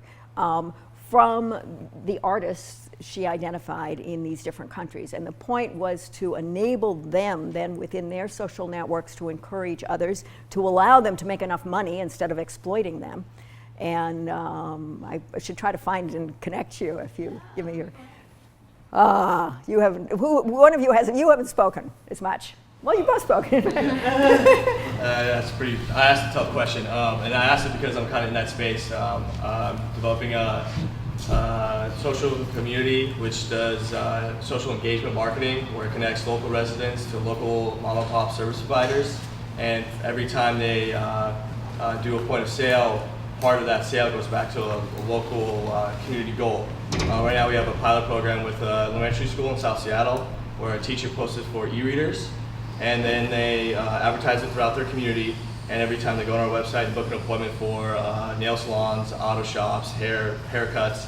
from the artists she identified in these different countries. And the point was to enable them then within their social networks to encourage others, to allow them to make enough money instead of exploiting them. And I should try to find and connect you if you give me your, you haven't, one of you hasn't, you haven't spoken as much. Well, you've both spoken. That's pretty. I asked a tough question, and I asked it because I'm kind of in that space, developing a social community which does social engagement marketing, where it connects local residents to local mom and pop service providers, and every time they do a point of sale, part of that sale goes back to a local community goal. Right now we have a pilot program with an elementary school in South Seattle where a teacher posted for e-readers, and then they advertise it throughout their community, and every time they go on our website and book an appointment for nail salons, auto shops, haircuts,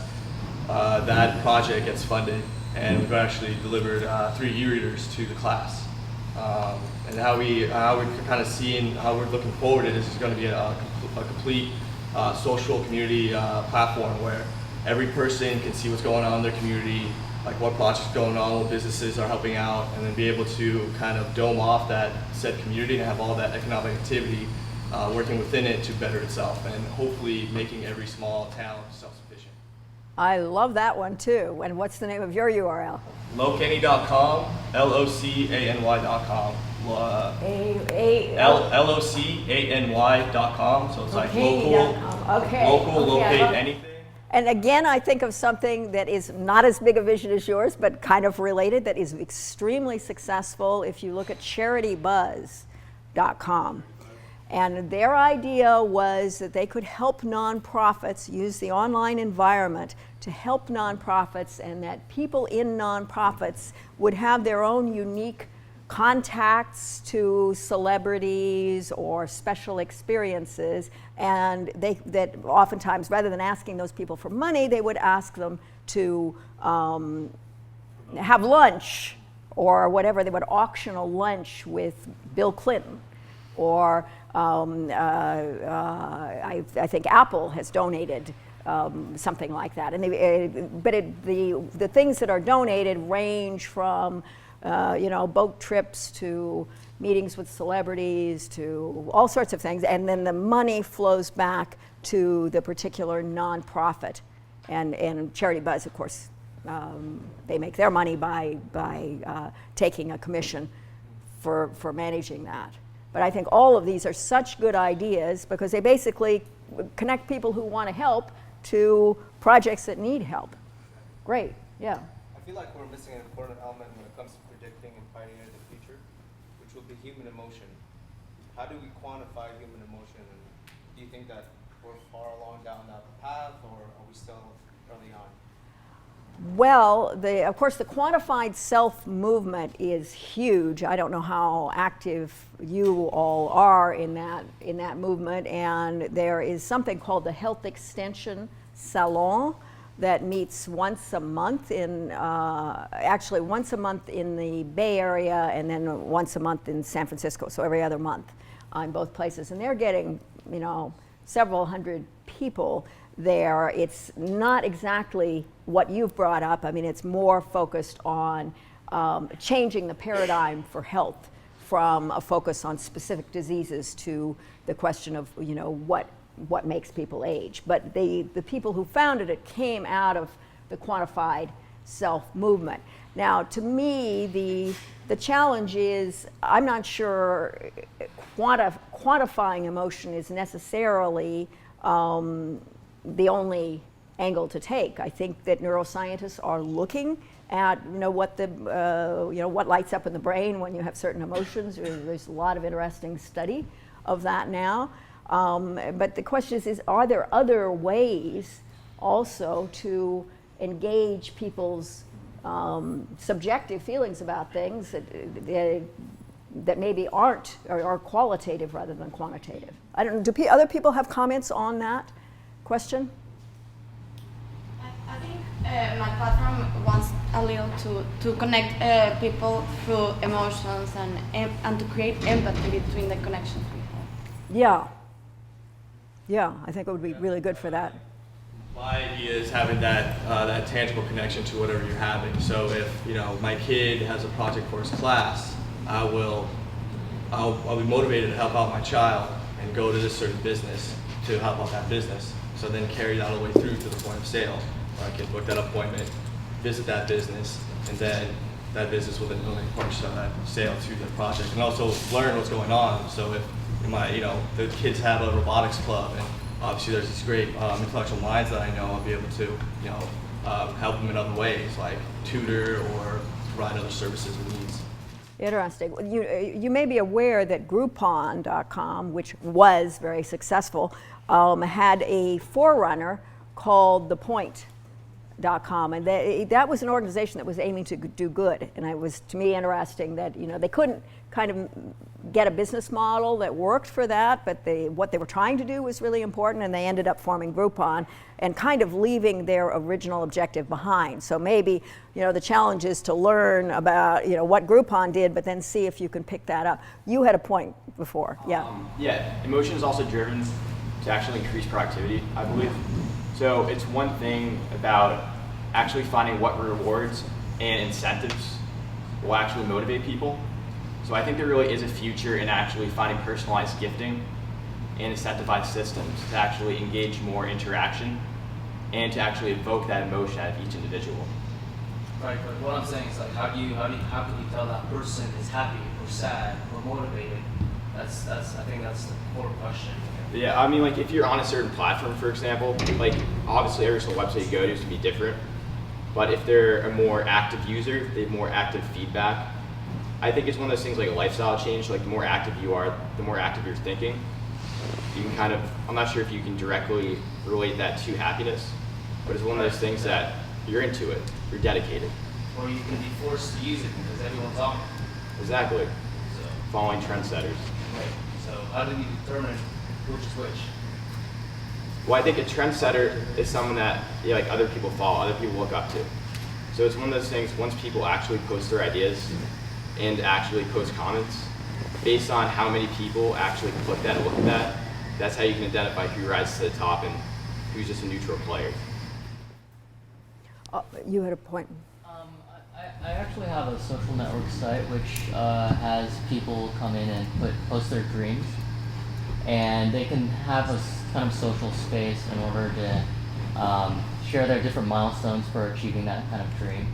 that project gets funded, and we've actually delivered 3 e-readers to the class. And how we kind of see and how we're looking forward is it's going to be a complete social community platform where every person can see what's going on in their community, like what projects are going on, what businesses are helping out, and then be able to kind of dome off that said community and have all that economic activity working within it to better itself, and hopefully making every small town self-sufficient. I love that one too. And what's the name of your URL? Locany.com, LOCANY.com. LOCANY.com, so it's like local, locate anything. And again, I think of something that is not as big a vision as yours, but kind of related, that is extremely successful. If you look at CharityBuzz.com. And their idea was that they could help nonprofits use the online environment to help nonprofits, and that people in nonprofits would have their own unique contacts to celebrities or special experiences, and that oftentimes, rather than asking those people for money, they would ask them to have lunch or whatever. They would auction a lunch with Bill Clinton, or I think Apple has donated something like that. And the things that are donated range from boat trips to meetings with celebrities to all sorts of things, and then the money flows back to the particular nonprofit. And Charity Buzz, of course, they make their money by taking a commission for managing that. But I think all of these are such good ideas because they basically connect people who want to help to projects that need help. Great, yeah. I feel like we're missing an important element when it comes to predicting and pioneering the future, which will be human emotion. How do we quantify human emotion? And do you think that we're far along down that path, or are we still early on? Well, of course, the quantified self movement is huge. I don't know how active you all are in that movement, and there is something called the Health Extension Salon that meets once a month actually once a month in the Bay Area, and then once a month in San Francisco, so every other month in both places. And they're getting, several hundred people there. It's not exactly what you've brought up. I mean, it's more focused on changing the paradigm for health from a focus on specific diseases to the question of, what makes people age. But the people who founded it came out of the quantified self movement. Now, to me, the challenge is, I'm not sure quantifying emotion is necessarily the only angle to take. I think that neuroscientists are looking at what lights up in the brain when you have certain emotions. There's a lot of interesting study of that now. But the question is are there other ways also to engage people's subjective feelings about things that maybe aren't or are qualitative rather than quantitative? I don't know. Do other people have comments on that question? I think my platform wants a little to connect people through emotions and to create empathy between the connections we have. Yeah, I think it would be really good for that. My idea is having that tangible connection to whatever you're having. So if my kid has a project for his class, I'll be motivated to help out my child and go to this certain business to help out that business. So then carry that all the way through to the point of sale, where I can book that appointment, visit that business, and then that business will then push that sale to the project, and also learn what's going on. So if the kids have a robotics club, and obviously there's these great intellectual minds that I know. I'll be able to, help them in other ways, like tutor or provide other services and needs. Interesting. You may be aware that Groupon.com, which was very successful, had a forerunner called ThePoint.com, and that was an organization that was aiming to do good. And it was, to me, interesting that they couldn't kind of get a business model that worked for that, but what they were trying to do was really important, and they ended up forming Groupon and kind of leaving their original objective behind. So maybe the challenge is to learn about what Groupon did, but then see if you can pick that up. You had a point before, yeah. Emotion is also driven to actually increase productivity, I believe. So it's one thing about actually finding what rewards and incentives will actually motivate people. So I think there really is a future in actually finding personalized gifting and incentivized systems to actually engage more interaction and to actually evoke that emotion out of each individual. Right, but what I'm saying is how can you tell that person is happy or sad or motivated? I think that's the core question. Yeah, I mean, if you're on a certain platform, for example, obviously every single website you go to is going to be different, but if they're a more active user, they have more active feedback. I think it's one of those things like a lifestyle change. The more active you are, the more active you're thinking. You can I'm not sure if you can directly relate that to happiness, but it's one of those things that you're into it, you're dedicated. Or you can be forced to use it because everyone's on it. Exactly. Following trendsetters. Right. So how do you determine which is which? Well, I think a trendsetter is someone that other people follow, other people look up to. So it's one of those things, once people actually post their ideas and actually post comments, based on how many people actually click that and look at that, that's how you can identify who rises to the top and who's just a neutral player. You had a point. I actually have a social network site which has people come in and post their dreams, and they can have a kind of social space in order to share their different milestones for achieving that kind of dream,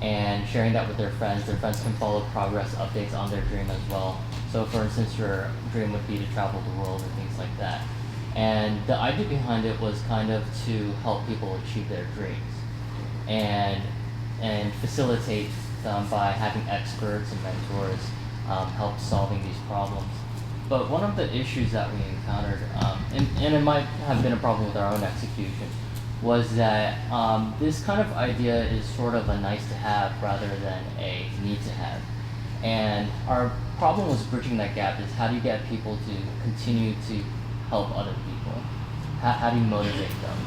and sharing that with their friends. Their friends can follow progress updates on their dream as well. So for instance, your dream would be to travel the world or things like that. And the idea behind it was kind of to help people achieve their dreams and facilitate them by having experts and mentors help solving these problems. But one of the issues that we encountered, and it might have been a problem with our own execution, was that this kind of idea is sort of a nice to have rather than a need to have. And our problem was bridging that gap. Is how do you get people to continue to help other people? How do you motivate them?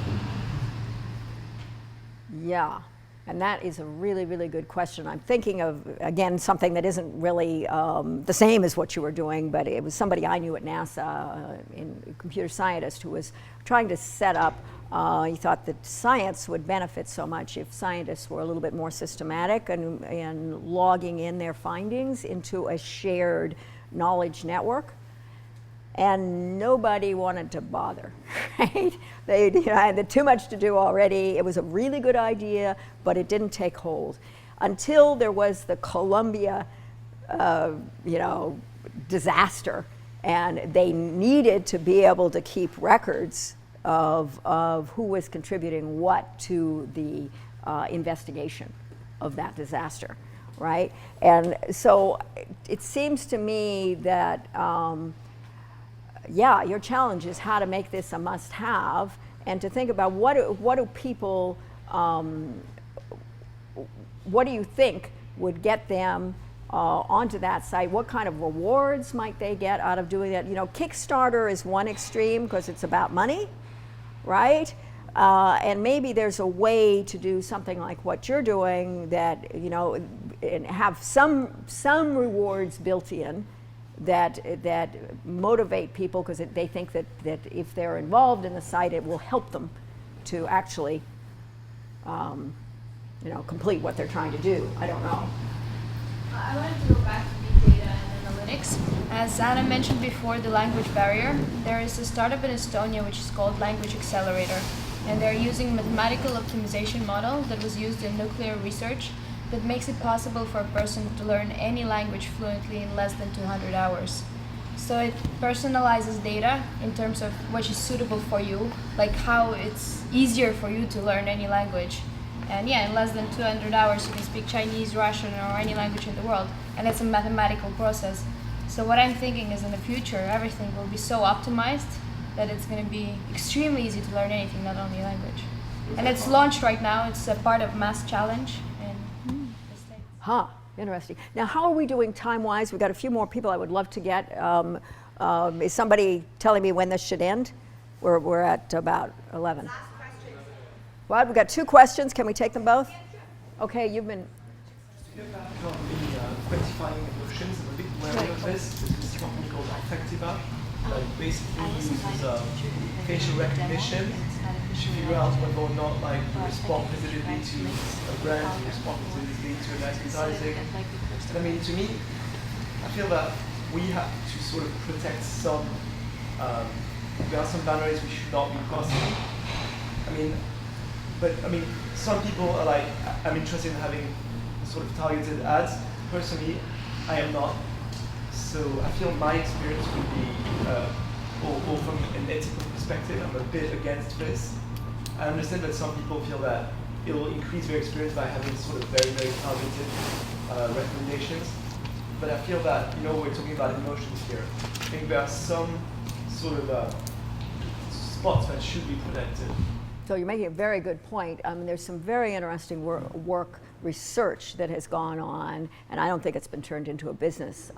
Yeah, and that is a really, really good question. I'm thinking of, again, something that isn't really the same as what you were doing, but it was somebody I knew at NASA, a computer scientist, who was trying to set up, he thought that science would benefit so much if scientists were a little bit more systematic and logging in their findings into a shared knowledge network. And nobody wanted to bother, right? They had too much to do already. It was a really good idea, but it didn't take hold until there was the Columbia, disaster, and they needed to be able to keep records of who was contributing what to the investigation of that disaster, right? And so it seems to me that. Your challenge is how to make this a must-have, and to think about what do people, what do you think would get them onto that site? What kind of rewards might they get out of doing that? Kickstarter is one extreme because it's about money, right? And maybe there's a way to do something like what you're doing that, and have some rewards built in that motivate people because they think that if they're involved in the site, it will help them to actually, complete what they're trying to do. I don't know. I wanted to go back to big data and analytics. As Anna mentioned before, the language barrier, there is a startup in Estonia which is called Language Accelerator, and they're using a mathematical optimization model that was used in nuclear research that makes it possible for a person to learn any language fluently in less than 200 hours. So it personalizes data in terms of what is suitable for you, like how it's easier for you to learn any language. And yeah, in less than 200 hours you can speak Chinese, Russian, or any language in the world. And it's a mathematical process. So what I'm thinking is in the future, everything will be so optimized that it's going to be extremely easy to learn anything, not only language. And it's launched right now. It's a part of Mass Challenge in the States. Huh, interesting. Now, how are we doing time-wise? We've got a few more people I would love to get. Is somebody telling me when this should end? We're at about 11. Well, we've got 2 questions. Can we take them both? Okay, you've been... Quantifying emotions, I'm a bit wary of this. There's this company called Affectiva that basically uses facial recognition to figure out whether or not like you respond positively to a brand, you respond positively to an advertising. And I mean, to me, I feel that we have to sort of protect some, there are some boundaries we should not be crossing. I mean, some people are like, I'm interested in having sort of targeted ads. Personally, I am not. So I feel my experience would be, or from an ethical perspective, I'm a bit against this. I understand that some people feel that it will increase their experience by having sort of very, very targeted recommendations. But I feel that, we're talking about emotions here. I think there are some sort of spots that should be protected. So you're making a very good point. There's some very interesting work research that has gone on, and I don't think it's been turned into a business,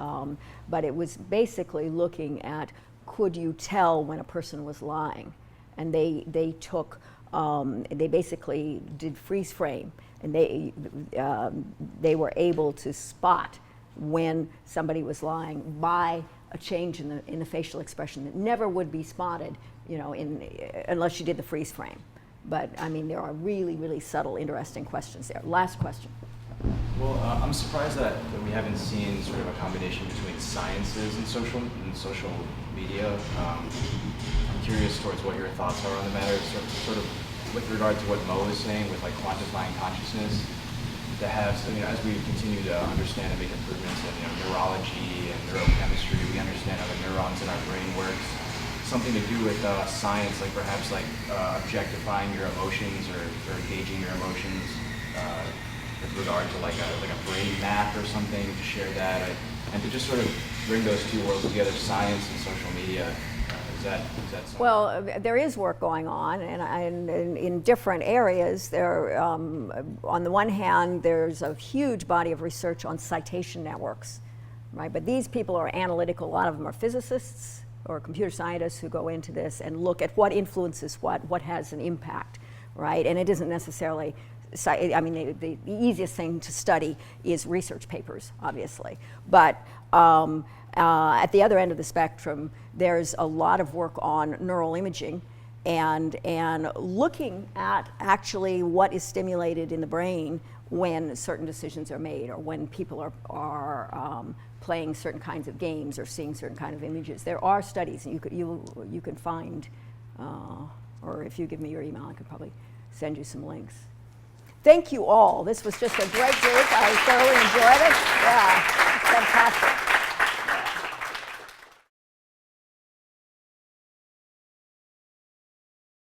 but it was basically looking at, could you tell when a person was lying? And they took, they basically did freeze frame, and they were able to spot when somebody was lying by a change in the facial expression that never would be spotted, unless you did the freeze frame. But I mean, there are really, really subtle, interesting questions there. Last question. Well, I'm surprised that we haven't seen sort of a combination between sciences and social media. I'm curious towards what your thoughts are on the matter, sort of with regard to what Mo is saying, with like quantifying consciousness, to have, as we continue to understand and make improvements in neurology and neurochemistry, we understand how the neurons in our brain works. Something to do with science, like perhaps objectifying your emotions or gauging your emotions with regard to like a brain map or something, to share that, and to just sort of bring those two worlds together, science and social media. Is that something? Well, there is work going on, and in different areas. There, on the one hand, there's a huge body of research on citation networks, right? But these people are analytical. A lot of them are physicists or computer scientists who go into this and look at what influences what has an impact, right? And it isn't necessarily, the easiest thing to study is research papers, obviously. But at the other end of the spectrum, there's a lot of work on neural imaging and looking at actually what is stimulated in the brain when certain decisions are made, or when people are playing certain kinds of games or seeing certain kind of images. There are studies, and you can find, or if you give me your email, I could probably send you some links. Thank you all. This was just a great group. I thoroughly enjoyed it. Yeah, fantastic.